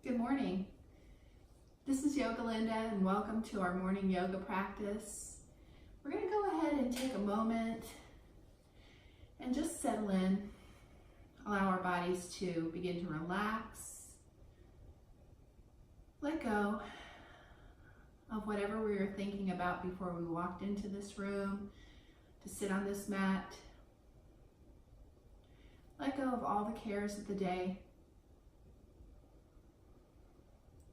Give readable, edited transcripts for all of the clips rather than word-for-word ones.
Good morning. This is Yoga Linda and welcome to our morning yoga practice. We're going to go ahead and take a moment and just settle in. Allow our bodies to begin to relax. Let go of whatever we were thinking about before we walked into this room to sit on this mat. Let go of all the cares of the day.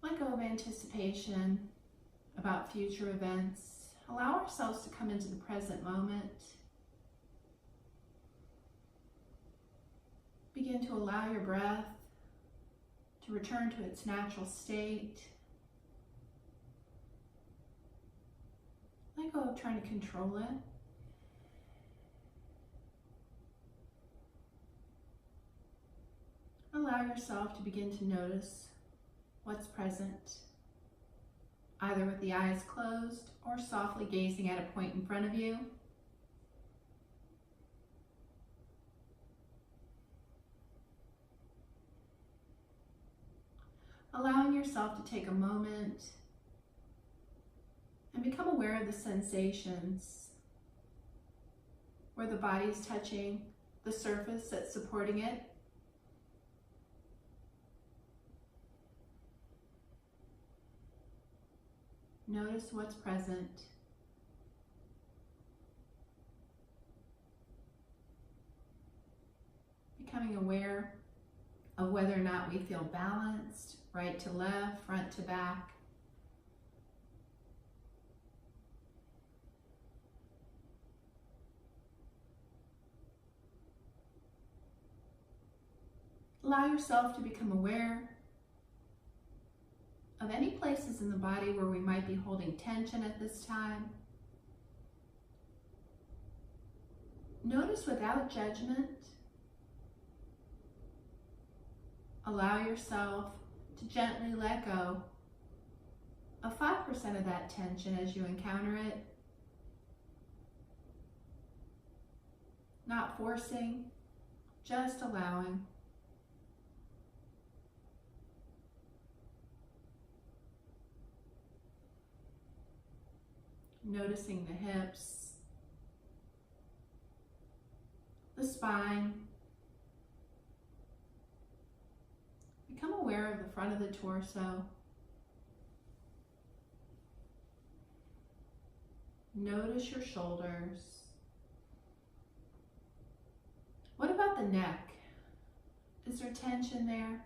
Let go of anticipation about future events. Allow ourselves to come into the present moment. Begin to allow your breath to return to its natural state. Let go of trying to control it. Allow yourself to begin to notice what's present, either with the eyes closed or softly gazing at a point in front of you. Allowing yourself to take a moment and become aware of the sensations where the body is touching the surface that's supporting it. Notice what's present. Becoming aware of whether or not we feel balanced, right to left, front to back. Allow yourself to become aware of any places in the body where we might be holding tension at this time. Notice without judgment. Allow yourself to gently let go of 5% of that tension as you encounter it. Not forcing, just allowing. Noticing the hips, the spine. Become aware of the front of the torso. Notice your shoulders. What about the neck? Is there tension there?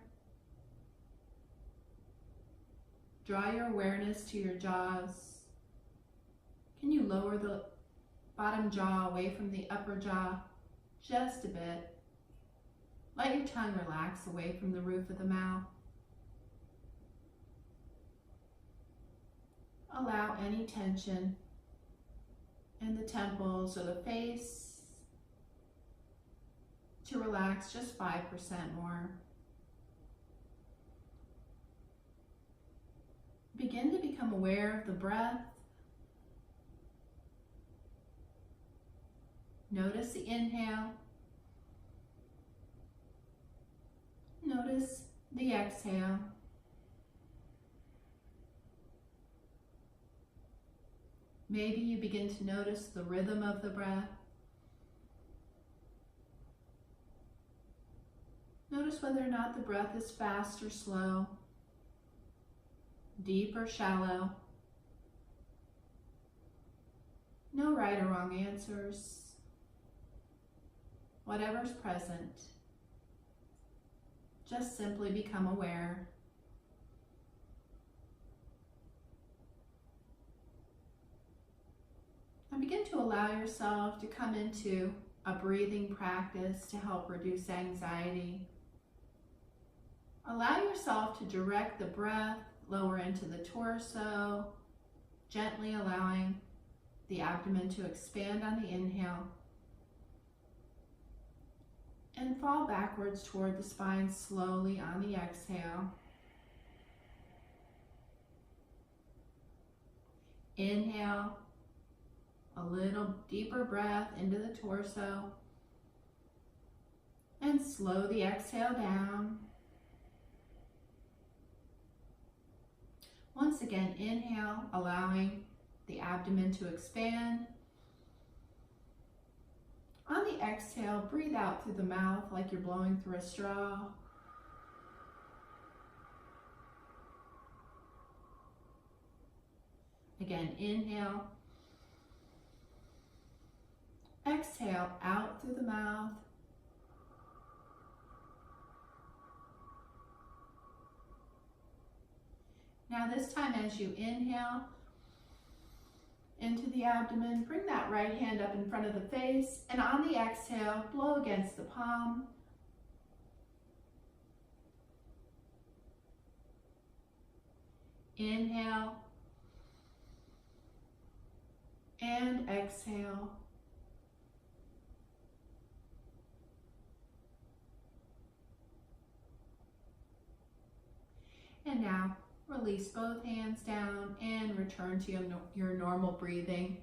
Draw your awareness to your jaws. Can you lower the bottom jaw away from the upper jaw just a bit? Let your tongue relax away from the roof of the mouth. Allow any tension in the temples or the face to relax just 5% more. Begin to become aware of the breath. Notice the inhale. Notice the exhale. Maybe you begin to notice the rhythm of the breath. Notice whether or not the breath is fast or slow, deep or shallow. No right or wrong answers. Whatever's present, just simply become aware. And begin to allow yourself to come into a breathing practice to help reduce anxiety. Allow yourself to direct the breath lower into the torso, gently allowing the abdomen to expand on the inhale and fall backwards toward the spine slowly on the exhale. Inhale, a little deeper breath into the torso, and slow the exhale down. Once again, inhale, allowing the abdomen to expand. On the exhale, breathe out through the mouth like you're blowing through a straw. Again, inhale. Exhale out through the mouth. Now this time as you inhale into the abdomen, bring that right hand up in front of the face, and on the exhale, blow against the palm. Inhale and exhale. And now release both hands down and return to your normal breathing.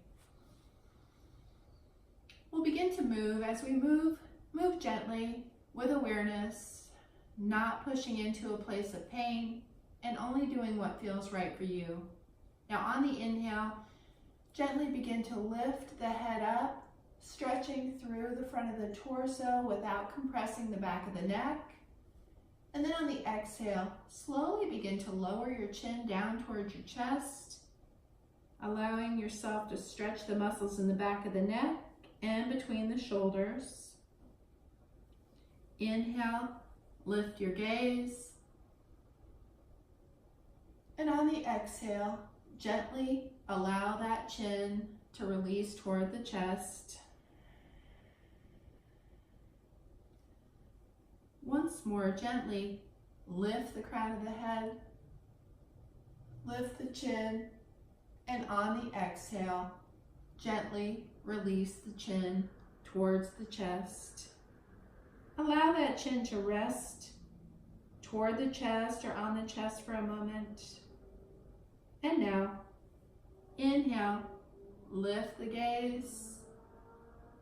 We'll begin to move. As we move gently with awareness, not pushing into a place of pain, and only doing what feels right for you. Now on the inhale, gently begin to lift the head up, stretching through the front of the torso without compressing the back of the neck. And then on the exhale, slowly begin to lower your chin down towards your chest, allowing yourself to stretch the muscles in the back of the neck and between the shoulders. Inhale, lift your gaze. And on the exhale, gently allow that chin to release toward the chest. Once more, gently lift the crown of the head, lift the chin, and on the exhale, gently release the chin towards the chest. Allow that chin to rest toward the chest or on the chest for a moment. And now, inhale, lift the gaze.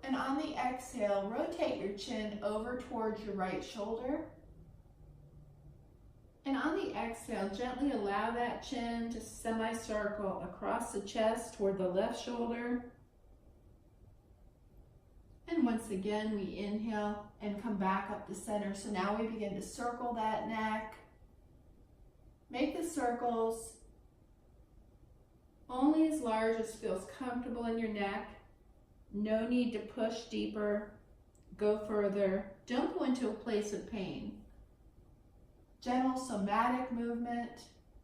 And on the exhale, rotate your chin over towards your right shoulder. And on the exhale, gently allow that chin to semicircle across the chest toward the left shoulder. And once again, we inhale and come back up the center. So now we begin to circle that neck. Make the circles only as large as feels comfortable in your neck. No need to push deeper, go further. Don't go into a place of pain. Gentle somatic movement,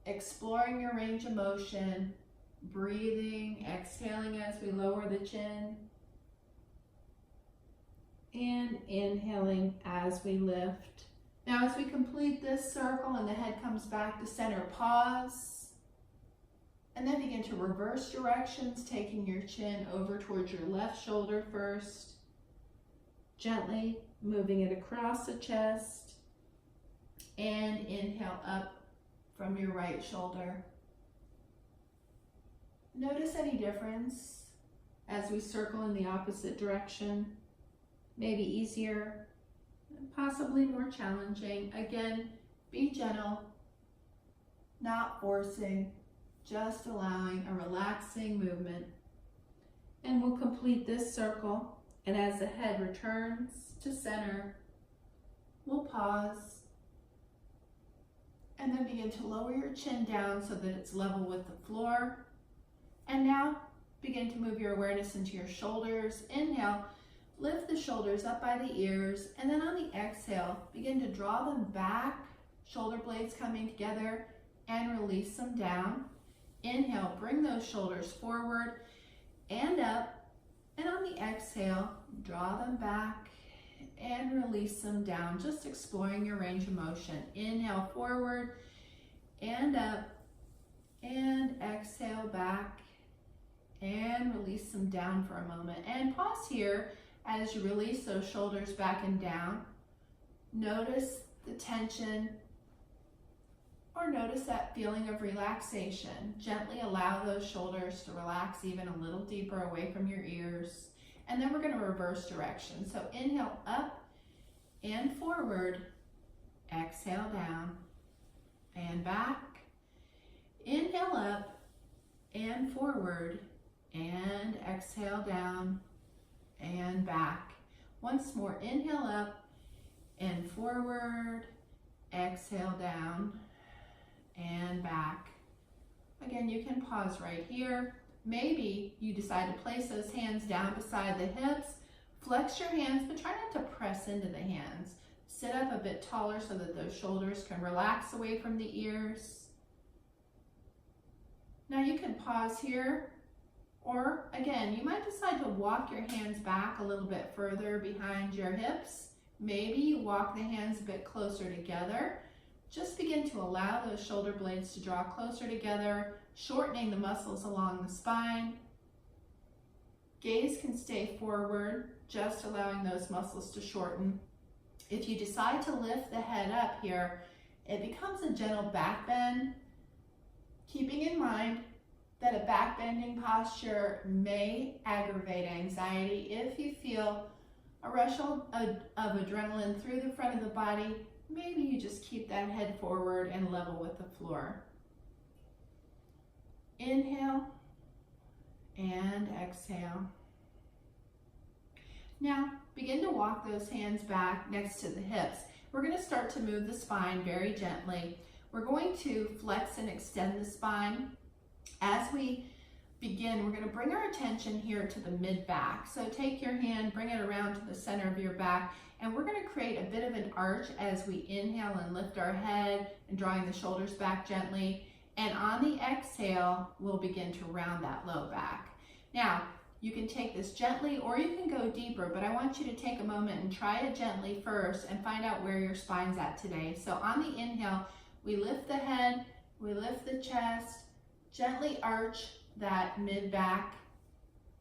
exploring your range of motion, breathing, exhaling as we lower the chin, and inhaling as we lift. Now as we complete this circle and the head comes back to center, pause. And then begin to reverse directions, taking your chin over towards your left shoulder first, gently moving it across the chest, and inhale up from your right shoulder. Notice any difference as we circle in the opposite direction. Maybe easier, possibly more challenging. Again, be gentle, not forcing, just allowing a relaxing movement. And we'll complete this circle, and as the head returns to center, we'll pause and then begin to lower your chin down so that it's level with the floor. And now begin to move your awareness into your shoulders. Inhale, lift the shoulders up by the ears, and then on the exhale, begin to draw them back, shoulder blades coming together, and release them down. Inhale, bring those shoulders forward and up, and on the exhale, draw them back and release them down, just exploring your range of motion. Inhale, forward and up, and exhale back and release them down for a moment. And pause here as you release those shoulders back and down. Notice the tension, or notice that feeling of relaxation. Gently allow those shoulders to relax even a little deeper away from your ears. And then we're going to reverse direction. So inhale up and forward, exhale down and back. Inhale up and forward, and exhale down and back. Once more, inhale up and forward, exhale down and back. Again, you can pause right here. Maybe you decide to place those hands down beside the hips. Flex your hands, but try not to press into the hands. Sit up a bit taller so that those shoulders can relax away from the ears. Now you can pause here, or again, you might decide to walk your hands back a little bit further behind your hips. Maybe you walk the hands a bit closer together. Just begin to allow those shoulder blades to draw closer together, shortening the muscles along the spine. Gaze can stay forward, just allowing those muscles to shorten. If you decide to lift the head up here, it becomes a gentle back bend, keeping in mind that a back bending posture may aggravate anxiety. If you feel a rush of adrenaline through the front of the body, maybe you just keep that head forward and level with the floor. Inhale and exhale. Now, begin to walk those hands back next to the hips. We're going to start to move the spine very gently. We're going to flex and extend the spine. As we begin, we're going to bring our attention here to the mid-back. So take your hand, bring it around to the center of your back, and we're going to create a bit of an arch as we inhale and lift our head and drawing the shoulders back gently. And on the exhale, we'll begin to round that low back. Now, you can take this gently or you can go deeper, but I want you to take a moment and try it gently first and find out where your spine's at today. So on the inhale, we lift the head, we lift the chest, gently arch that mid-back,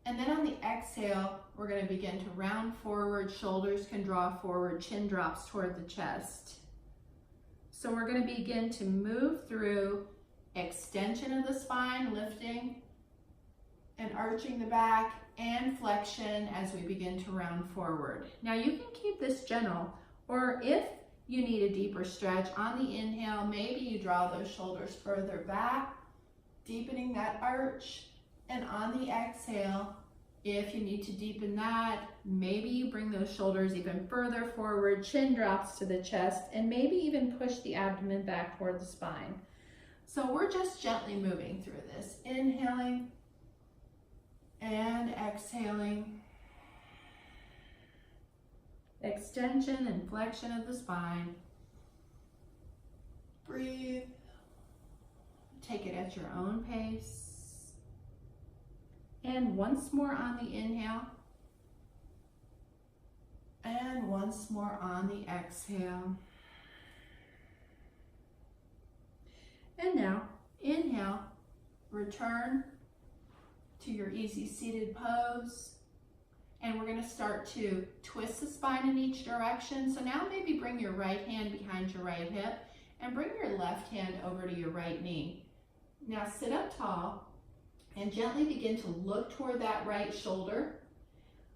and then on the exhale, we're going to begin to round forward, shoulders can draw forward, chin drops toward the chest. So we're going to begin to move through extension of the spine, lifting and arching the back, and flexion as we begin to round forward. Now you can keep this gentle, or if you need a deeper stretch, on the inhale, maybe you draw those shoulders further back, deepening that arch, and on the exhale, if you need to deepen that, maybe you bring those shoulders even further forward, chin drops to the chest, and maybe even push the abdomen back toward the spine. So we're just gently moving through this, inhaling and exhaling. Extension and flexion of the spine. Breathe. Take it at your own pace. And once more on the inhale. And once more on the exhale. And now, inhale, return to your easy seated pose. And we're going to start to twist the spine in each direction. So now maybe bring your right hand behind your right hip and bring your left hand over to your right knee. Now sit up tall and gently begin to look toward that right shoulder.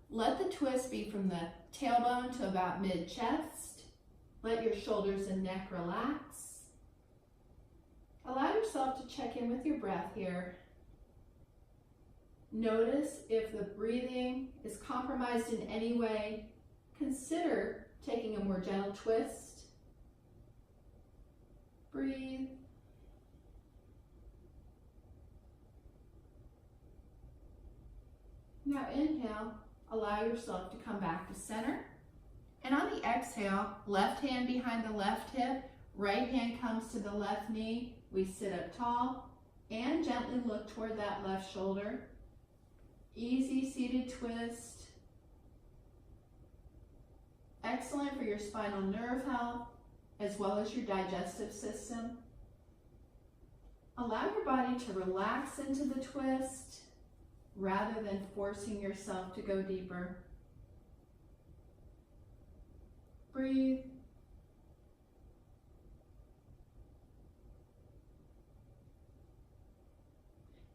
Let the twist be from the tailbone to about mid-chest. Let your shoulders and neck relax. Allow yourself to check in with your breath here. Notice if the breathing is compromised in any way. Consider taking a more gentle twist. Breathe. Now inhale, allow yourself to come back to center. And on the exhale, left hand behind the left hip, right hand comes to the left knee. We sit up tall and gently look toward that left shoulder. Easy seated twist. Excellent for your spinal nerve health as well as your digestive system. Allow your body to relax into the twist rather than forcing yourself to go deeper. Breathe.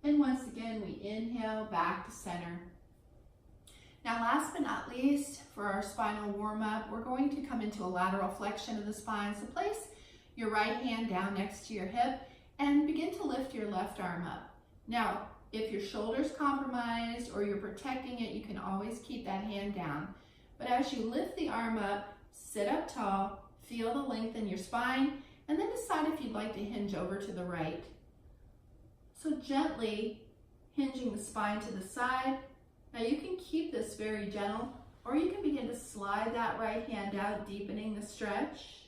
And once again, we inhale back to center. Now last but not least, for our spinal warm-up, we're going to come into a lateral flexion of the spine. So place your right hand down next to your hip and begin to lift your left arm up. Now, if your shoulder's compromised or you're protecting it, you can always keep that hand down. But as you lift the arm up, sit up tall, feel the length in your spine, and then decide if you'd like to hinge over to the right. So gently hinging the spine to the side. Now you can keep this very gentle, or you can begin to slide that right hand out, deepening the stretch,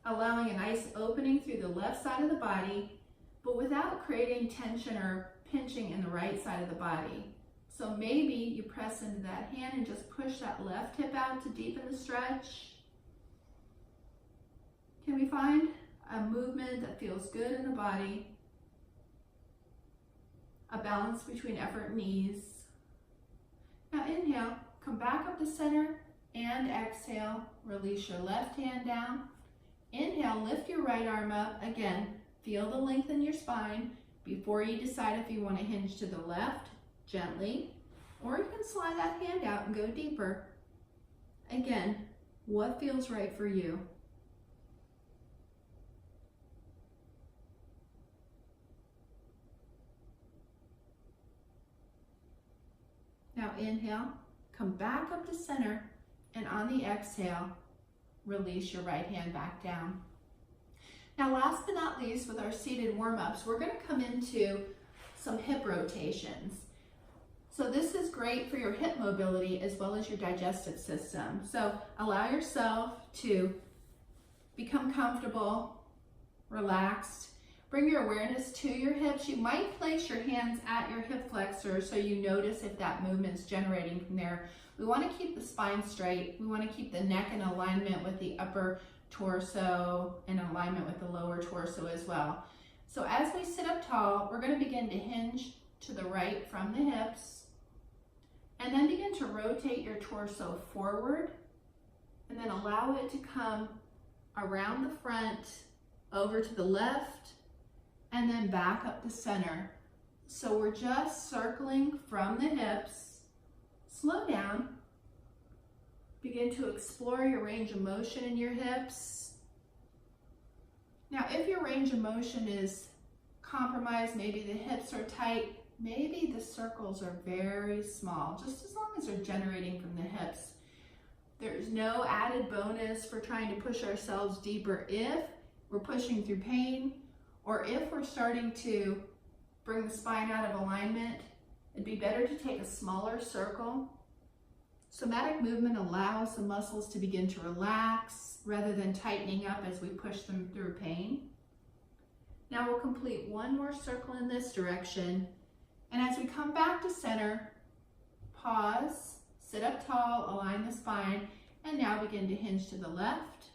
allowing a nice opening through the left side of the body, but without creating tension or pinching in the right side of the body. So maybe you press into that hand and just push that left hip out to deepen the stretch. Can we find a movement that feels good in the body? A balance between effort and ease. Now inhale, come back up to center, and exhale, release your left hand down. Inhale, lift your right arm up. Again, feel the length in your spine before you decide if you want to hinge to the left, gently, or you can slide that hand out and go deeper. Again, what feels right for you? Now inhale, come back up to center, and on the exhale, release your right hand back down. Now last but not least, with our seated warm-ups, we're going to come into some hip rotations. So this is great for your hip mobility as well as your digestive system. So allow yourself to become comfortable, relaxed. Bring your awareness to your hips. You might place your hands at your hip flexor so you notice if that movement's generating from there. We want to keep the spine straight. We want to keep the neck in alignment with the upper torso and alignment with the lower torso as well. So as we sit up tall, we're going to begin to hinge to the right from the hips, and then begin to rotate your torso forward, and then allow it to come around the front, over to the left, and then back up to center. So we're just circling from the hips. Slow down. Begin to explore your range of motion in your hips. Now, if your range of motion is compromised, maybe the hips are tight, maybe the circles are very small, just as long as they're generating from the hips. There's no added bonus for trying to push ourselves deeper if we're pushing through pain, or if we're starting to bring the spine out of alignment. It'd be better to take a smaller circle. Somatic movement allows the muscles to begin to relax rather than tightening up as we push them through pain. Now we'll complete one more circle in this direction. And as we come back to center, pause, sit up tall, align the spine, and now begin to hinge to the left,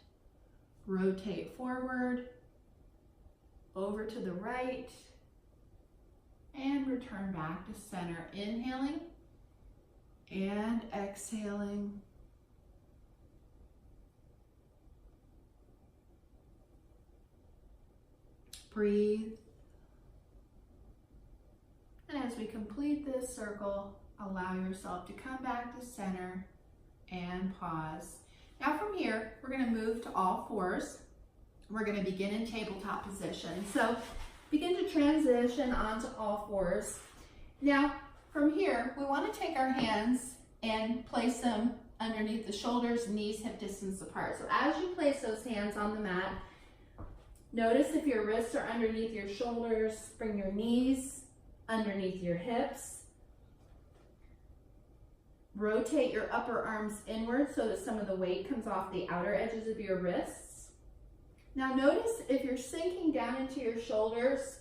rotate forward, over to the right, and return back to center. Inhaling and exhaling. Breathe. And as we complete this circle, allow yourself to come back to center and pause. Now from here, we're going to move to all fours. We're going to begin in tabletop position. So begin to transition onto all fours. Now from here, we want to take our hands and place them underneath the shoulders, knees hip distance apart. So as you place those hands on the mat, notice if your wrists are underneath your shoulders, bring your knees underneath your hips. Rotate your upper arms inward so that some of the weight comes off the outer edges of your wrists. Now notice if you're sinking down into your shoulders,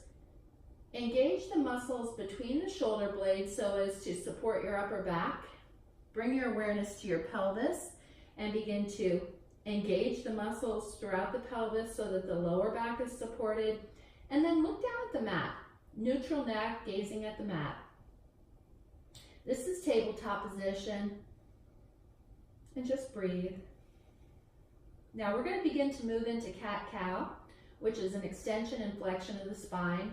engage the muscles between the shoulder blades so as to support your upper back. Bring your awareness to your pelvis and begin to engage the muscles throughout the pelvis so that the lower back is supported. And then look down at the mat, neutral neck, gazing at the mat. This is tabletop position, and just breathe. Now we're going to begin to move into cat-cow, which is an extension and flexion of the spine,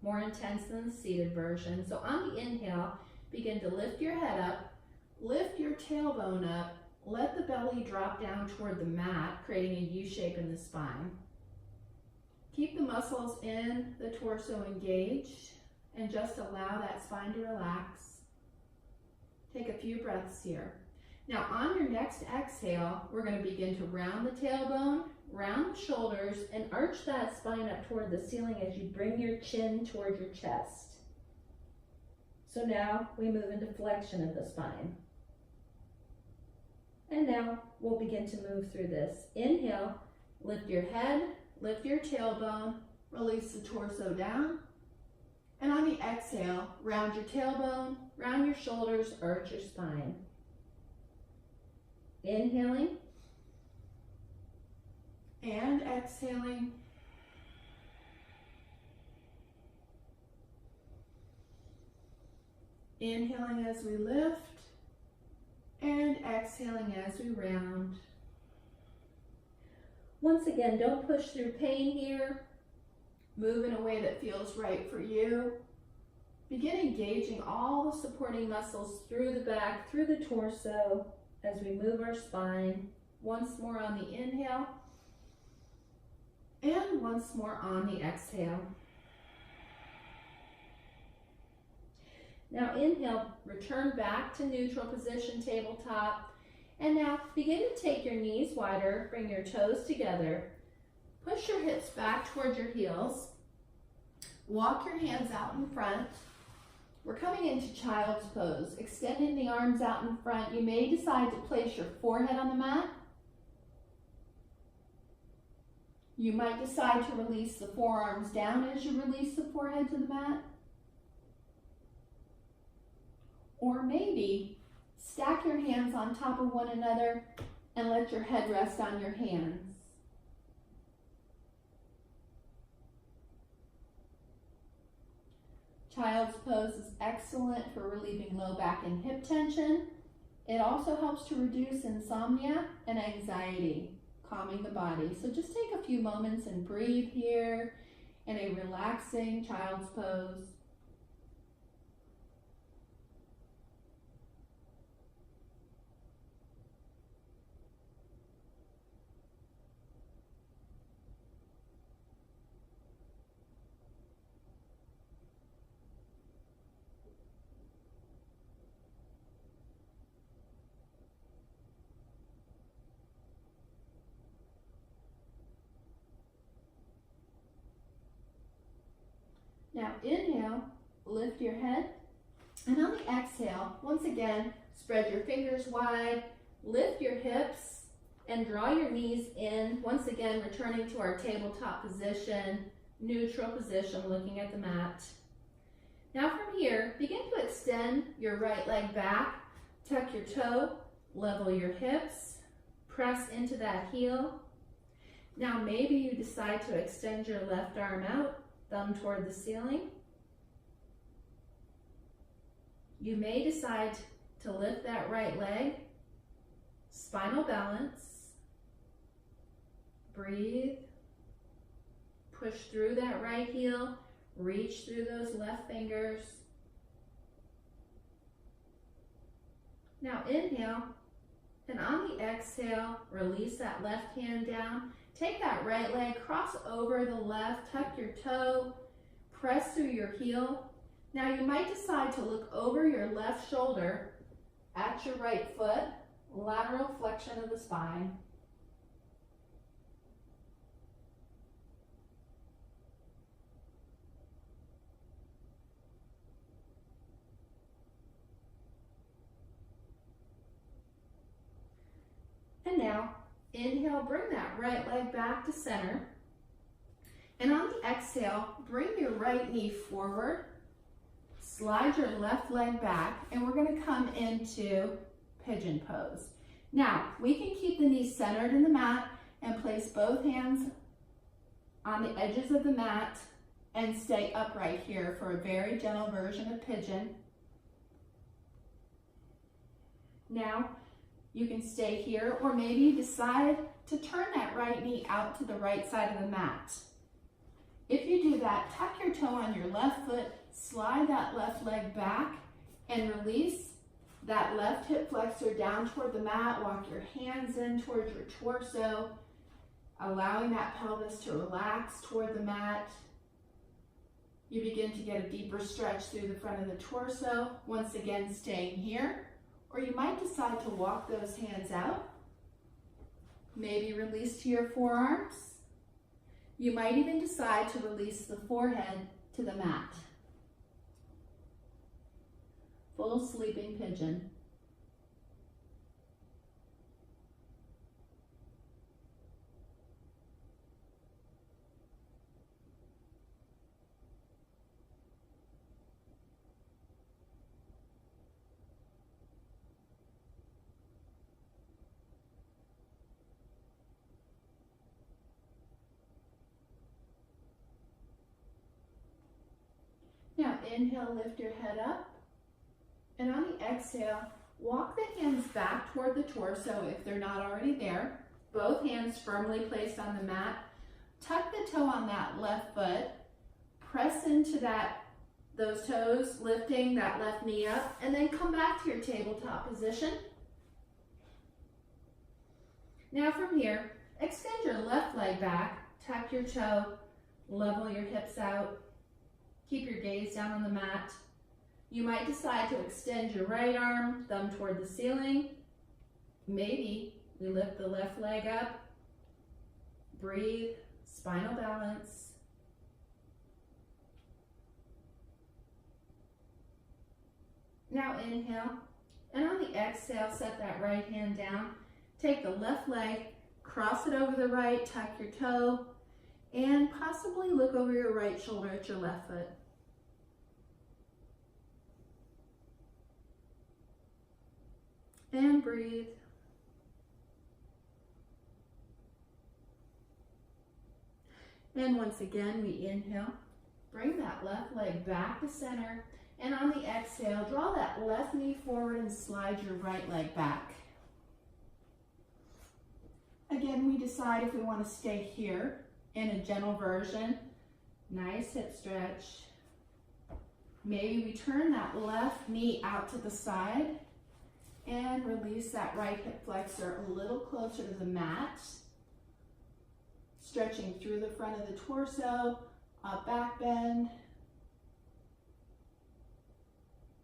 more intense than the seated version. So on the inhale, begin to lift your head up, lift your tailbone up, let the belly drop down toward the mat, creating a U shape in the spine. Keep the muscles in the torso engaged and just allow that spine to relax. Take a few breaths here. Now on your next exhale, we're going to begin to round the tailbone, round the shoulders, and arch that spine up toward the ceiling as you bring your chin toward your chest. So now we move into flexion of the spine. And now we'll begin to move through this. Inhale, lift your head, lift your tailbone, release the torso down. And on the exhale, round your tailbone, round your shoulders, arch your spine. Inhaling and exhaling. Inhaling as we lift and exhaling as we round. Once again, don't push through pain here. Move in a way that feels right for you. Begin engaging all the supporting muscles through the back, through the torso as we move our spine. Once more on the inhale and once more on the exhale. Now inhale, return back to neutral position, tabletop. And now begin to take your knees wider, bring your toes together. Push your hips back toward your heels. Walk your hands out in front. We're coming into child's pose. Extending the arms out in front. You may decide to place your forehead on the mat. You might decide to release the forearms down as you release the forehead to the mat. Or maybe stack your hands on top of one another and let your head rest on your hands. Child's pose is excellent for relieving low back and hip tension. It also helps to reduce insomnia and anxiety, calming the body. So just take a few moments and breathe here in a relaxing child's pose. Now inhale, lift your head, and on the exhale, once again, spread your fingers wide, lift your hips, and draw your knees in, once again returning to our tabletop position, neutral position, looking at the mat. Now from here, begin to extend your right leg back, tuck your toe, level your hips, press into that heel. Now maybe you decide to extend your left arm out, thumb toward the ceiling. You may decide to lift that right leg, spinal balance, breathe, push through that right heel, reach through those left fingers. Now inhale, and on the exhale, release that left hand down. Take that right leg, cross over the left, tuck your toe, press through your heel. Now you might decide to look over your left shoulder at your right foot, lateral flexion of the spine. And now, inhale, bring that right leg back to center. And on the exhale, bring your right knee forward, slide your left leg back, and we're going to come into pigeon pose. Now, we can keep the knees centered in the mat and place both hands on the edges of the mat and stay upright here for a very gentle version of pigeon. Now, you can stay here, or maybe decide to turn that right knee out to the right side of the mat. If you do that, tuck your toe on your left foot, slide that left leg back, and release that left hip flexor down toward the mat. Walk your hands in towards your torso. allowing that pelvis to relax toward the mat. You begin to get a deeper stretch through the front of the torso, once again staying here. Or you might decide to walk those hands out. Maybe release to your forearms. You might even decide to release the forehead to the mat. Full sleeping pigeon. Now inhale, lift your head up. And on the exhale, walk the hands back toward the torso if they're not already there. Both hands firmly placed on the mat. Tuck the toe on that left foot. Press into those toes, lifting that left knee up, and then come back to your tabletop position. Now from here, extend your left leg back, tuck your toe, level your hips out. Keep your gaze down on the mat. You might decide to extend your right arm, thumb toward the ceiling. Maybe we lift the left leg up. Breathe, spinal balance. Now inhale, and on the exhale, set that right hand down. Take the left leg, cross it over the right, tuck your toe, and possibly look over your right shoulder at your left foot. And breathe. And once again, we inhale. Bring that left leg back to center. And on the exhale, draw that left knee forward and slide your right leg back. Again, we decide if we want to stay here in a gentle version. Nice hip stretch. Maybe we turn that left knee out to the side and release that right hip flexor a little closer to the mat. Stretching through the front of the torso, up back bend.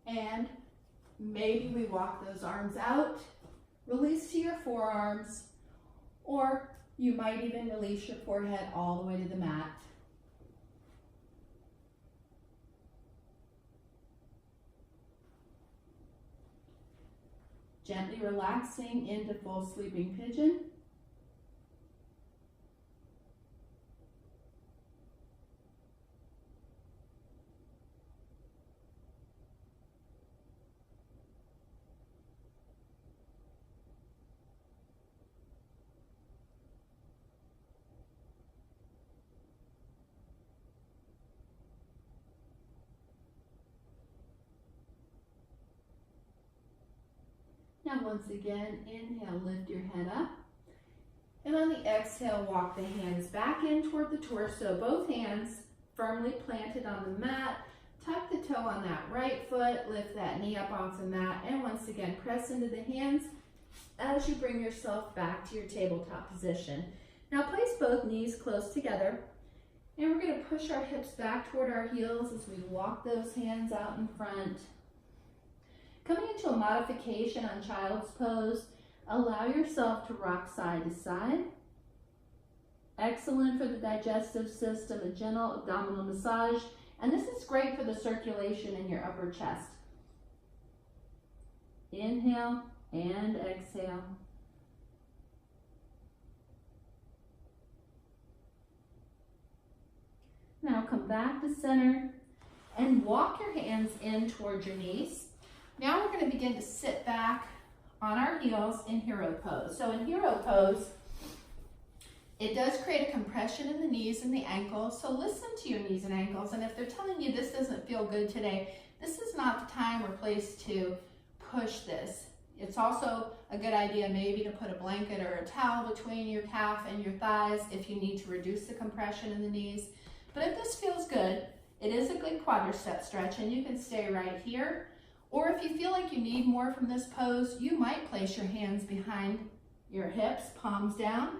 And maybe we walk those arms out, release to your forearms, or you might even release your forehead all the way to the mat. Gently relaxing into full sleeping pigeon. Now once again, inhale, lift your head up. And on the exhale, walk the hands back in toward the torso. Both hands firmly planted on the mat. Tuck the toe on that right foot, lift that knee up off the mat, and once again, press into the hands as you bring yourself back to your tabletop position. Now place both knees close together, and we're going to push our hips back toward our heels as we walk those hands out in front. Coming into a modification on child's pose, allow yourself to rock side to side. Excellent for the digestive system, a gentle abdominal massage, and this is great for the circulation in your upper chest. Inhale and exhale. Now come back to center and walk your hands in towards your knees. Now we're going to begin to sit back on our heels in hero pose. So in hero pose, it does create a compression in the knees and the ankles. So listen to your knees and ankles. And if they're telling you this doesn't feel good today, this is not the time or place to push this. It's also a good idea maybe to put a blanket or a towel between your calf and your thighs if you need to reduce the compression in the knees. But if this feels good, it is a good quadricep stretch and you can stay right here. Or if you feel like you need more from this pose, you might place your hands behind your hips, palms down,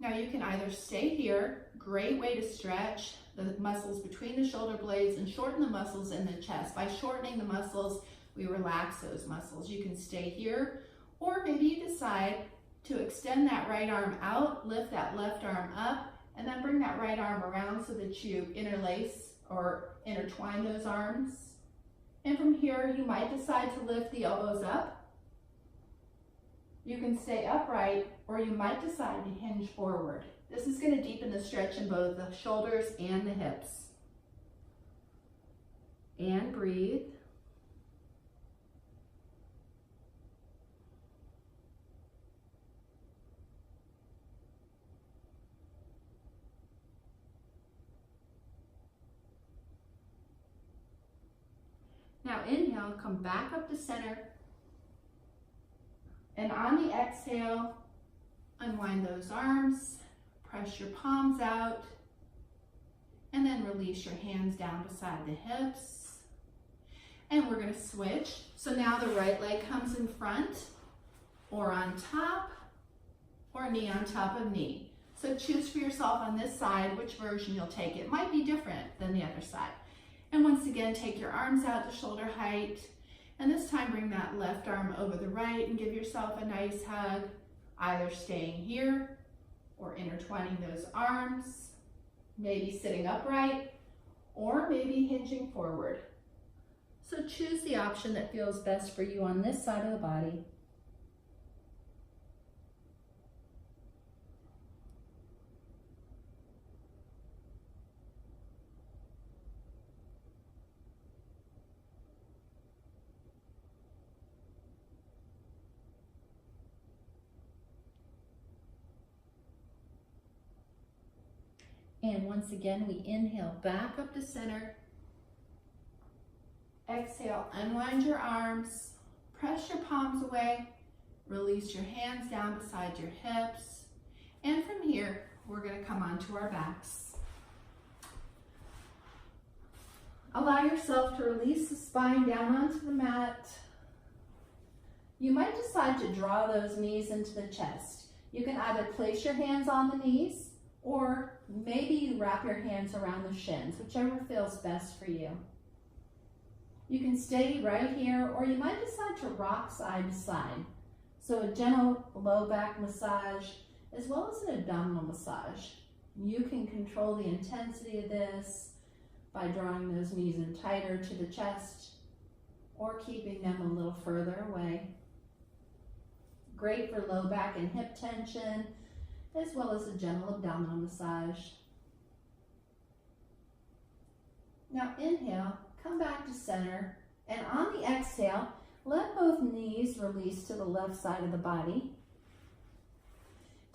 Now you can either stay here, great way to stretch the muscles between the shoulder blades and shorten the muscles in the chest. By shortening the muscles, we relax those muscles. You can stay here, or maybe you decide to extend that right arm out, lift that left arm up, and then bring that right arm around so that you interlace or intertwine those arms. And from here, you might decide to lift the elbows up. You can stay upright, or you might decide to hinge forward. This is going to deepen the stretch in both the shoulders and the hips. And breathe. Now inhale, come back up to center. And on the exhale, unwind those arms, press your palms out, and then release your hands down beside the hips. And we're going to switch. So now the right leg comes in front, or on top, or knee on top of knee. So choose for yourself on this side which version you'll take. It might be different than the other side. And once again, take your arms out to shoulder height. And this time bring that left arm over the right and give yourself a nice hug, either staying here or intertwining those arms, maybe sitting upright, or maybe hinging forward. So choose the option that feels best for you on this side of the body. And once again, we inhale back up to center. Exhale, unwind your arms, press your palms away, release your hands down beside your hips. And from here, we're going to come onto our backs. Allow yourself to release the spine down onto the mat. You might decide to draw those knees into the chest. You can either place your hands on the knees, or maybe you wrap your hands around the shins, whichever feels best for you. You can stay right here, or you might decide to rock side to side. So a gentle low back massage, as well as an abdominal massage. You can control the intensity of this by drawing those knees in tighter to the chest, or keeping them a little further away. Great for low back and hip tension, as well as a gentle abdominal massage. Now inhale, come back to center, and on the exhale, let both knees release to the left side of the body.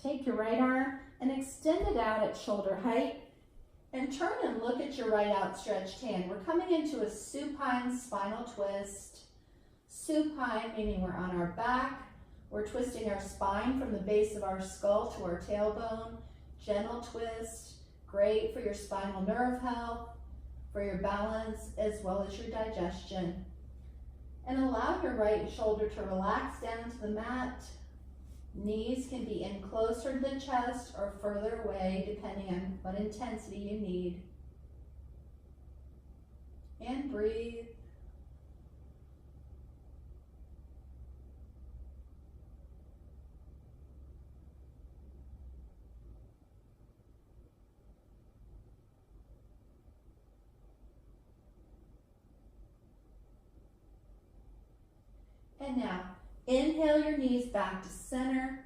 Take your right arm and extend it out at shoulder height, and turn and look at your right outstretched hand. We're coming into a supine spinal twist. Supine meaning we're on our back. We're twisting our spine from the base of our skull to our tailbone. Gentle twist, great for your spinal nerve health, for your balance, as well as your digestion. And allow your right shoulder to relax down to the mat. Knees can be in closer to the chest or further away, depending on what intensity you need. And breathe. And now, inhale your knees back to center.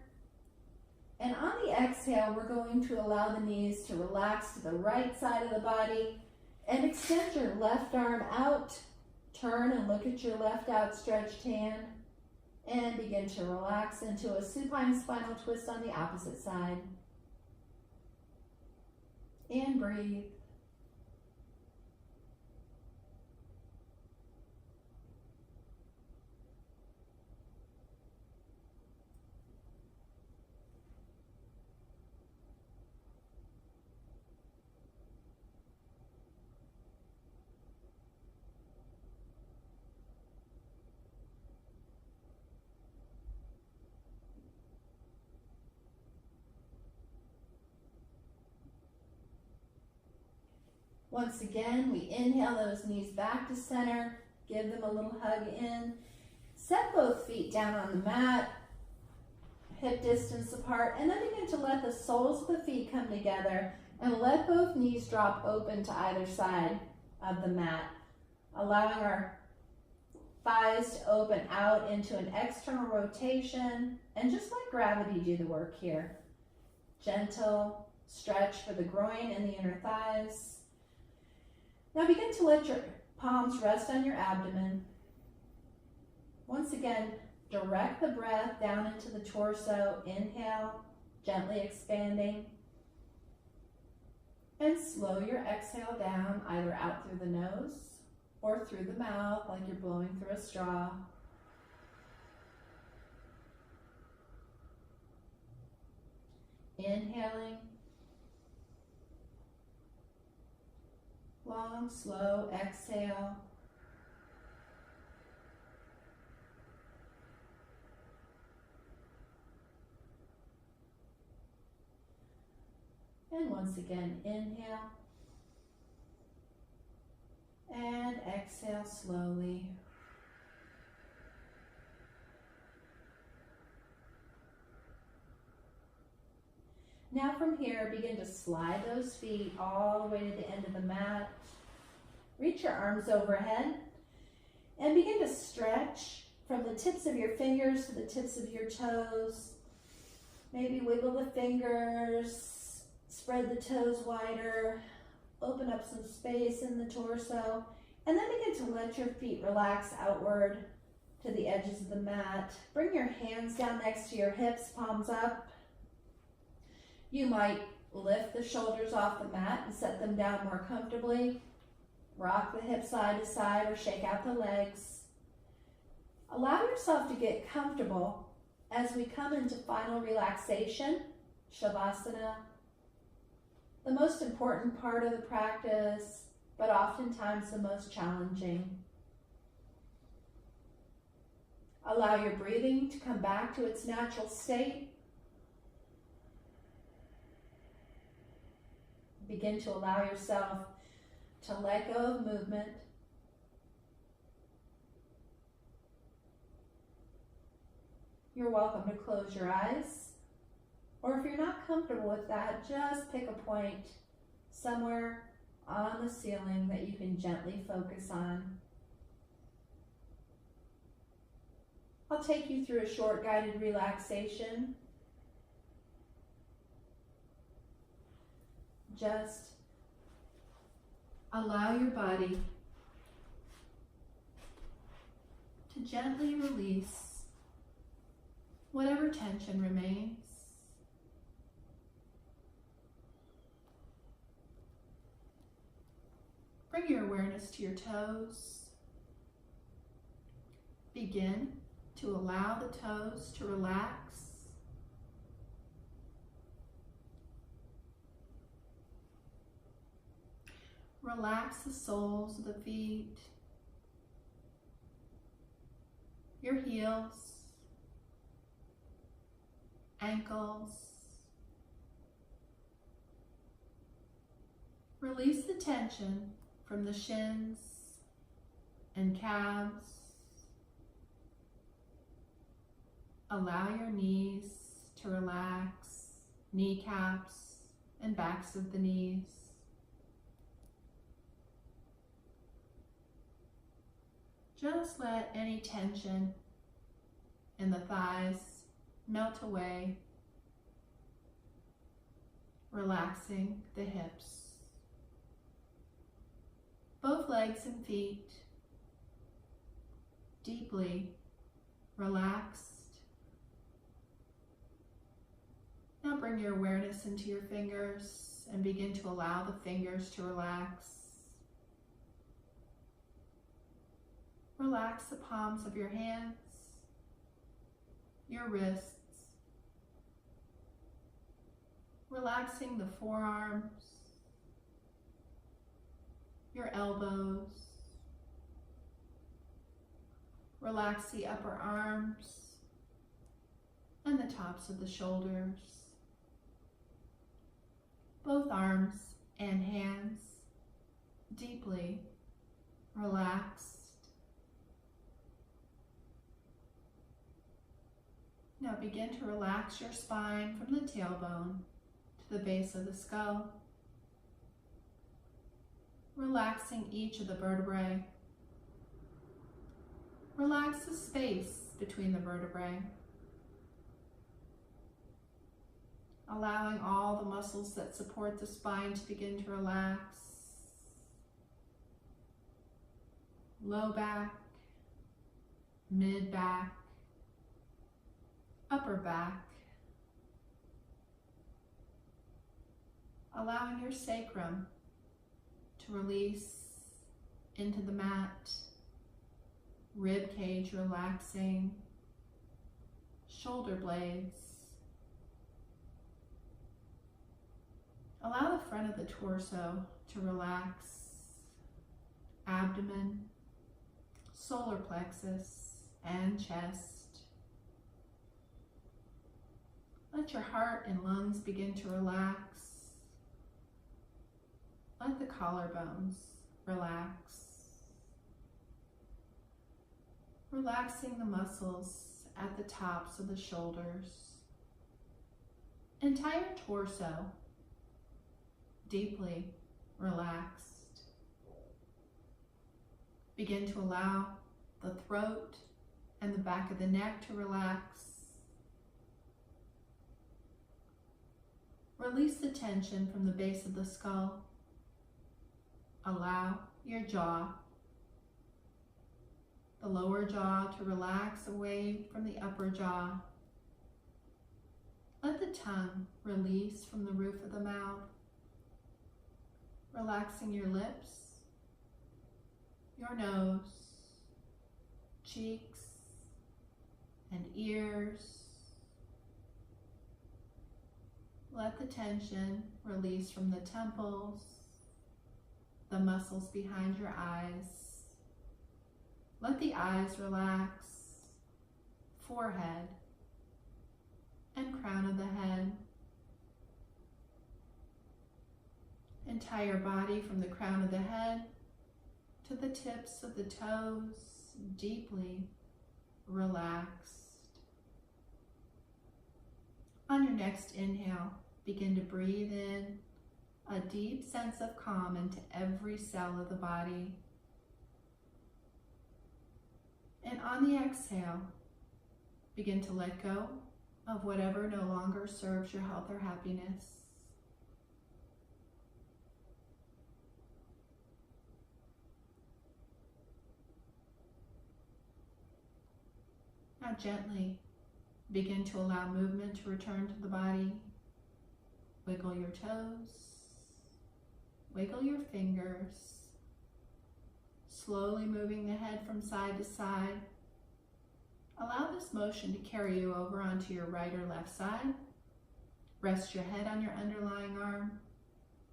And on the exhale, we're going to allow the knees to relax to the right side of the body and extend your left arm out. Turn and look at your left outstretched hand and begin to relax into a supine spinal twist on the opposite side. And breathe. Once again, we inhale those knees back to center, give them a little hug in. Set both feet down on the mat, hip distance apart, and then begin to let the soles of the feet come together and let both knees drop open to either side of the mat, allowing our thighs to open out into an external rotation, and just let gravity do the work here. Gentle stretch for the groin and the inner thighs. Now begin to let your palms rest on your abdomen. Once again, direct the breath down into the torso. Inhale, gently expanding. And slow your exhale down, either out through the nose or through the mouth, like you're blowing through a straw. Inhaling. Long, slow exhale. And once again, inhale. And exhale slowly. Now from here, begin to slide those feet all the way to the end of the mat. Reach your arms overhead and begin to stretch from the tips of your fingers to the tips of your toes. Maybe wiggle the fingers, spread the toes wider, open up some space in the torso, and then begin to let your feet relax outward to the edges of the mat. Bring your hands down next to your hips, palms up. You might lift the shoulders off the mat and set them down more comfortably. Rock the hips side to side or shake out the legs. Allow yourself to get comfortable as we come into final relaxation, Shavasana. The most important part of the practice, but oftentimes the most challenging. Allow your breathing to come back to its natural state. Begin to allow yourself to let go of movement. You're welcome to close your eyes, or if you're not comfortable with that, just pick a point somewhere on the ceiling that you can gently focus on. I'll take you through a short guided relaxation. Just allow your body to gently release whatever tension remains. Bring your awareness to your toes. Begin to allow the toes to relax. Relax the soles of the feet, your heels, ankles. Release the tension from the shins and calves. Allow your knees to relax, kneecaps and backs of the knees. Just let any tension in the thighs melt away, relaxing the hips. Both legs and feet deeply relaxed. Now bring your awareness into your fingers and begin to allow the fingers to relax. Relax the palms of your hands, your wrists, relaxing the forearms, your elbows. Relax the upper arms and the tops of the shoulders, both arms and hands. deeply relaxed. Now begin to relax your spine from the tailbone to the base of the skull, relaxing each of the vertebrae. Relax the space between the vertebrae, allowing all the muscles that support the spine to begin to relax. Low back, mid back, upper back. Allowing your sacrum to release into the mat, rib cage relaxing, shoulder blades. Allow the front of the torso to relax, abdomen, solar plexus, and chest. Let your heart and lungs begin to relax. Let the collarbones relax. Relaxing the muscles at the tops of the shoulders. Entire torso deeply relaxed. Begin to allow the throat and the back of the neck to relax. Release the tension from the base of the skull. Allow your jaw, the lower jaw, to relax away from the upper jaw. Let the tongue release from the roof of the mouth, relaxing your lips, your nose, cheeks, and ears. Let the tension release from the temples, the muscles behind your eyes. Let the eyes relax, forehead, and crown of the head. Entire body from the crown of the head to the tips of the toes, deeply relaxed. On your next inhale, begin to breathe in a deep sense of calm into every cell of the body. And on the exhale, begin to let go of whatever no longer serves your health or happiness. Now gently begin to allow movement to return to the body. Wiggle your toes, wiggle your fingers, slowly moving the head from side to side. Allow this motion to carry you over onto your right or left side. Rest your head on your underlying arm.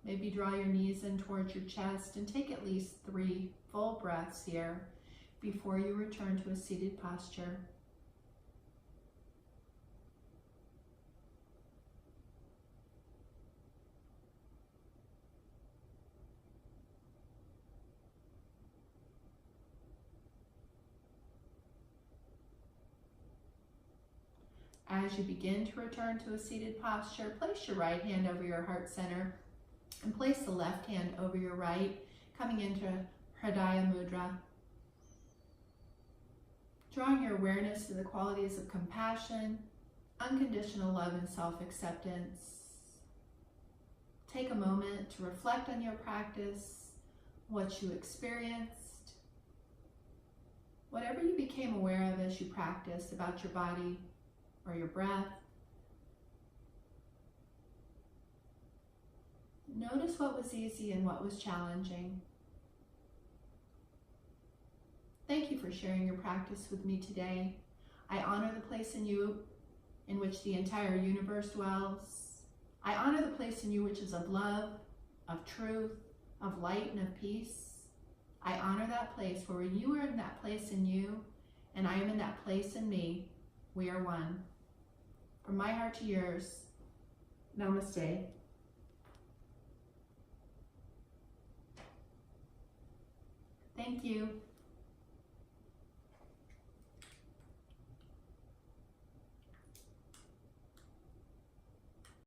Maybe draw your knees in towards your chest and take at least 3 full breaths here before you return to a seated posture. As you begin to return to a seated posture, place your right hand over your heart center and place the left hand over your right, coming into Hridaya Mudra. Drawing your awareness to the qualities of compassion, unconditional love, and self-acceptance. Take a moment to reflect on your practice, what you experienced, whatever you became aware of as you practiced about your body or your breath. Notice what was easy and what was challenging. Thank you for sharing your practice with me today. I honor the place in you in which the entire universe dwells. I honor the place in you which is of love, of truth, of light, and of peace. I honor that place where you are in that place in you, and I am in that place in me. We are one. From my heart to yours, namaste. Thank you.